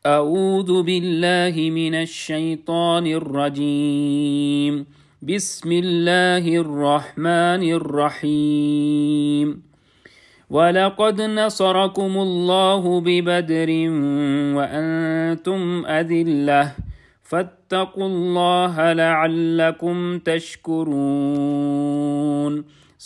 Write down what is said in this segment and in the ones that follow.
اعوذ باللہ من الشیطان الرجیم بسم اللہ الرحمن الرحیم وَلَقَدْ نَصَرَكُمُ اللَّهُ بِبَدْرٍ وَأَنْتُمْ أَذِلَّةٌ فَاتَّقُوا اللَّهَ لَعَلَّكُمْ تَشْكُرُونَ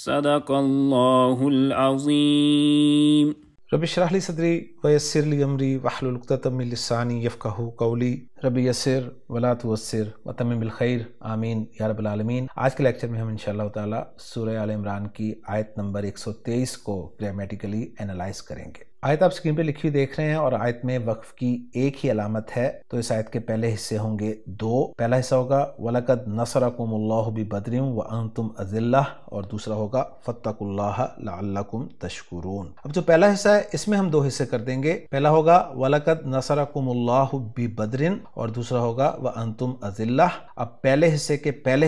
صدق اللہ العظیم۔ رب اشرح لی صدری ویسر لی امری واحلل عقدۃ من لسانی یفقہوا قولی رب یسر ولا تعسر وتمم بالخیر آمین یا رب العالمین۔ آج کے لیکچر میں ہم انشاءاللہ تعالی سورہ آل عمران کی آیت نمبر 123 کو گرامیٹیکلی انالائز کریں گے۔ آیت آپ سکرین پہ لکھی ہوئی دیکھ رہے ہیں اور آیت میں وقف کی ایک ہی علامت ہے، تو اس آیت کے پہلے حصے ہوں گے دو۔ پہلا حصہ ہوگا وَلَقَدْ نَصَرَكُمُ اللَّهُ بِبَدْرٍ وَأَنْتُمْ أَذِلَّةٌ اور دوسرا ہوگا فَاتَّقُوا اللَّهَ لَعَلَّكُمْ تَشْكُرُونَ۔ اب جو پہلا حصہ ہے اس میں ہم دو حصے کر دیں گے، پہلا ہوگا وَلَقَدْ نَصَرَكُمُ اللَّهُ بِبَدْرٍ اور دوسرا ہوگا وَأَنْتُمْ أَذِلَّةٌ۔ اب پہلے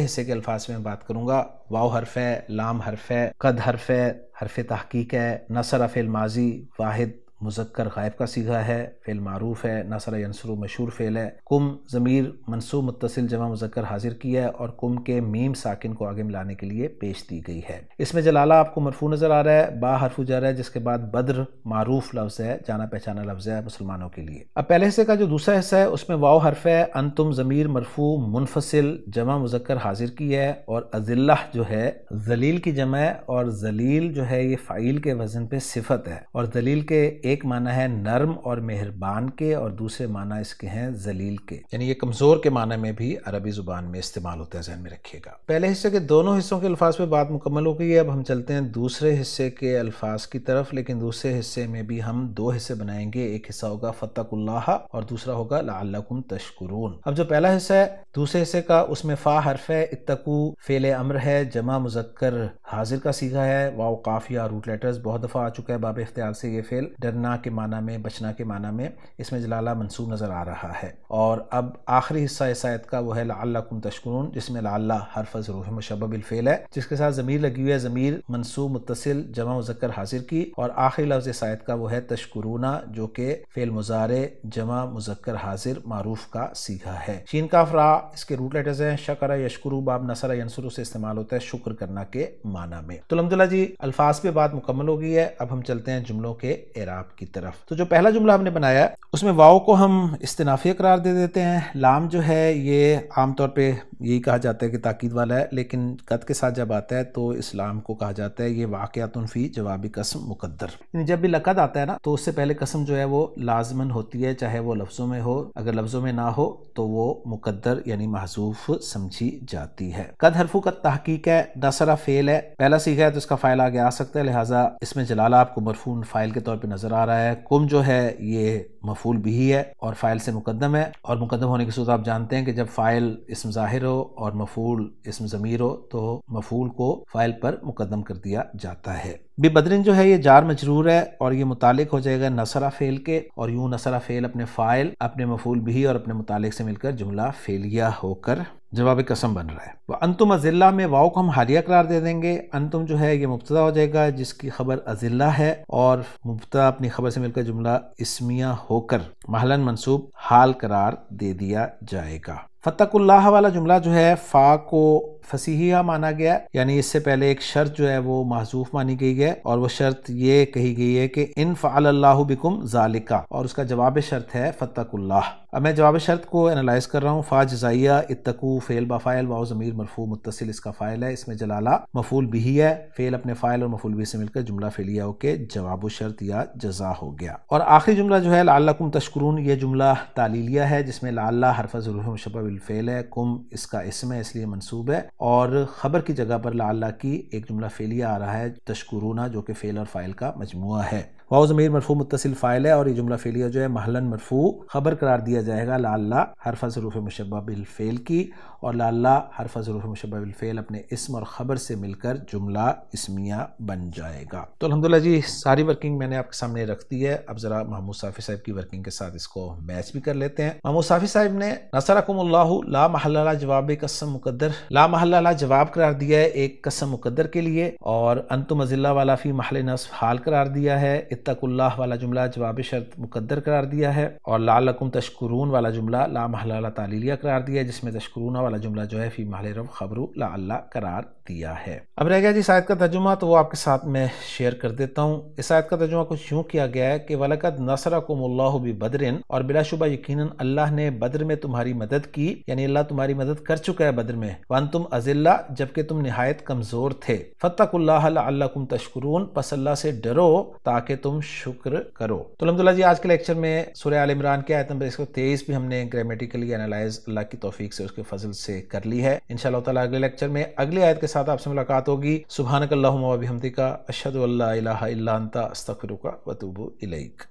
حصے کے الفاظ میں بات کروں گا۔ واو حرف ہے، لام حرف ہے، قد حرف ہے، حرف تحقیق ہے، نصر فعل ماضی واحد مذکر غائب کا صیغہ ہے، فعل معروف ہے، نصر ینصر مشہور فعل ہے، کم ضمیر منصوب متصل جمع مذکر حاضر کیا ہے اور کم کے میم ساکن کو آگے ملانے کے لیے پیش دی گئی ہے۔ اس میں جلالہ آپ کو مرفوع نظر آ رہا ہے، با حرف جر ہے جس کے بعد بدر معروف لفظ ہے، جانا پہچانا لفظ ہے مسلمانوں کے لیے۔ اب پہلے حصے کا جو دوسرا حصہ ہے اس میں واو حرف ہے، انتم ضمیر مرفوع منفصل جمع مذکر حاضر کی ہے اور اذلہ جو ہے ذلیل کی جمع ہے اور ذلیل جو ہے یہ فاعل کے وزن پہ صفت ہے، اور ذلیل کے ایک معنی ہے نرم اور مہربان کے اور دوسرے معنی اس کے ہیں ذلیل کے، یعنی یہ کمزور کے معنی میں بھی عربی زبان میں استعمال ہوتا ہے، ذہن میں رکھیے گا۔ پہلے حصے کے دونوں حصوں کے الفاظ پہ بات مکمل ہو گئی ہے، اب ہم چلتے ہیں دوسرے حصے کے الفاظ کی طرف، لیکن دوسرے حصے میں بھی ہم دو حصے بنائیں گے، ایک حصہ ہوگا فَاتَّقُوا اللَّهَ اور دوسرا ہوگا لَعَلَّكُمْ تَشْكُرُونَ۔ اب جو پہلا حصہ ہے دوسرے حصے کا اس میں فا حرف ہے، اتقوا فعل امر ہے، جمع مذکر حاضر کا صیغہ ہے، واو قافیہ روٹ لیٹرز بہت دفعہ آ چکا ہے باب افتعال سے یہ فعل، ڈرنا کے معنی میں بچنا کے معنی میں، اس میں جلالہ منصوب نظر آ رہا ہے۔ اور اب آخری حصہ اس آیت کا وہ ہے لعلکم تشکرون، جس میں لعلہ حرف ظروف مشبہ بالفعل ہے جس کے ساتھ ضمیر لگی ہوئی ہے، ضمیر منصوب متصل جمع مذکر حاضر کی، اور آخری لفظ اس آیت کا وہ ہے تشکرونا جو کہ فعل مضارع جمع مذکر حاضر معروف کا صیغہ ہے۔ شین کاف را اس کے روٹ لیٹرز ہیں، شکر یشکرو باب نصر ینصر سے استعمال ہوتا ہے شکر کرنا کے معنی میں۔ تو الحمدللہ جی الفاظ پہ بات مکمل ہو گئی ہے، اب ہم چلتے ہیں جملوں کے اعراب کی طرف۔ تو جو پہلا جملہ ہم نے بنایا ہے اس میں واو کو ہم استنافیہ قرار دے دیتے ہیں، لام جو ہے یہ عام طور پہ یہی کہا جاتا ہے کہ تاکید والا ہے، لیکن قد کے ساتھ جب آتا ہے تو اس لام کو کہا جاتا ہے یہ واقعات فی جواب قسم مقدر، یعنی جب بھی لقد آتا ہے نا تو اس سے پہلے قسم جو ہے وہ لازمن ہوتی ہے، چاہے وہ لفظوں میں ہو، اگر لفظوں میں نہ ہو تو وہ مقدر یعنی محذوف سمجھی جاتی ہے۔ قد حرف قد تحقیق ہے، نصر فعل ہے، پہلا صیغہ ہے تو اس کا فاعل آگے آ سکتا ہے، لہٰذا اس میں جلالہ آپ کو مرفوع فاعل کے طور پہ نظر آ رہا ہے۔ کم جو ہے یہ مفعول بھی ہے اور فاعل سے مقدم ہے، اور مقدم ہونے کی صورت آپ جانتے ہیں کہ جب فاعل اسم ظاہر ہو اور مفعول اسم ضمیر ہو تو مفعول کو فاعل پر مقدم کر دیا جاتا ہے۔ بی بدرن جو ہے یہ جار مجرور ہے اور یہ متعلق ہو جائے گا نصرہ فعل کے، اور یوں نصرہ فعل اپنے فاعل اپنے مفعول بھی اور اپنے متعلق سے مل کر جملہ فعلیہ ہو کر جواب قسم بن رہا ہے۔ وَأَنْتُمْ أَذِلَّةٌ میں واو کو ہم حالیہ قرار دے دیں گے، انتم جو ہے یہ مبتدا ہو جائے گا جس کی خبر اذلہ ہے، اور مبتدا اپنی خبر سے مل کر جملہ اسمیہ ہو کر محلاً منصوب حال قرار دے دیا جائے گا۔ فَاتَّقُوا اللَّهَ والا جملہ جو ہے فا کو فصیحیہ مانا گیا ہے، یعنی اس سے پہلے ایک شرط جو ہے وہ محذوف مانی گئی ہے، اور وہ شرط یہ کہی گئی ہے کہ ان فعل اللہ بکم ذالک، اور اس کا جواب شرط ہے فَاتَّقُوا اللَّهَ۔ اب میں جواب شرط کو انالائز کر رہا ہوں۔ فا جزائیہ، اتقوا فعل بفاعل، واو ضمیر مرفوع متصل اس کا فاعل ہے، اس میں جلالہ مفعول بھی ہے، فعل اپنے فاعل اور مفعول بھی سے مل کر جملہ فعلیہ ہو کے جواب شرط یا جزا ہو گیا۔ اور آخری جملہ جو ہے لعلکم تشکرون، یہ جملہ تعلیلیہ ہے جس میں لعلہ حرف ظروف مشبہ بالفعل ہے، کم اس کا اسم ہے اس لیے منصوب ہے، اور خبر کی جگہ پر لعلہ کی ایک جملہ فعلیہ آ رہا ہے تشکرون جو کہ فعل اور فاعل کا مجموعہ ہے۔ واو ضمیر مرفوع متصل فاعل ہے اور یہ جملہ فعلیہ جو ہے محلاً مرفوع خبر قرار دیا جائے گا لعلہ حرف ظروف مشبہ بالفعل کی، اور لعلہ حرف ظروف مشبہ بالفعل اپنے اسم اور خبر سے مل کر جملہ اسمیہ بن جائے گا۔ تو الحمدللہ جی ساری ورکنگ میں نے آپ کے سامنے رکھ دی ہے، اب ذرا محمود صافی صاحب کی ورکنگ کے ساتھ اس کو میچ بھی کر لیتے ہیں۔ محمود صافی صاحب نے نصرکم اللہ لا محل لہ جواب قسم مقدر، لا محل لہ جواب قرار دیا ہے ایک قسم مقدر کے لیے، اور انتم اذلہ والا فی محل نصب حال قرار دیا ہے، اتقوا والا جملہ جواب شرط مقدر قرار دیا ہے، اور لعلکم تشکرون والا جملہ لا محل تعلیلیہ قرار دیا ہے، جس میں تشکرون والا جملہ جو ہے فی محل رفع خبر لعل قرار دیا ہے۔ اب رہ گیا جی اس آیت کا ترجمہ، تو وہ آپ کے ساتھ میں شیئر کر دیتا ہوں۔ اس آیت کا ترجمہ کچھ یوں کیا گیا ہے کہ وَلَقَدْ نَصَرَكُمُ اللَّهُ بِبَدْرٍ، اور بلا شبہ یقیناً اللہ نے بدر میں تمہاری مدد کی، یعنی اللہ تمہاری مدد کر چکا ہے بدر میں، وَأَنْتُمْ أَذِلَّةٌ، جبکہ تم نہایت کمزور تھے، فَاتَّقُوا اللَّهَ لَعَلَّكُمْ تَشْكُرُونَ، پس اللہ سے ڈرو تاکہ تم شکر کرو۔ تو الحمدللہ جی آج کے لیکچر میں سورہ آل عمران کی آیت نمبر 123 بھی ہم نے گرامیٹیکلی انالائز اللہ کی توفیق سے اس کے فضل سے کر لی ہے۔ انشاءاللہ تعالیٰ اگلے لیکچر میں اگلی آیت کے ساتھ آپ سے ملاقات ہوگی۔ سبحانک اللہم و بحمدک، اشہد ان لا الہ الا انت، استغفرک و اتوب الیک۔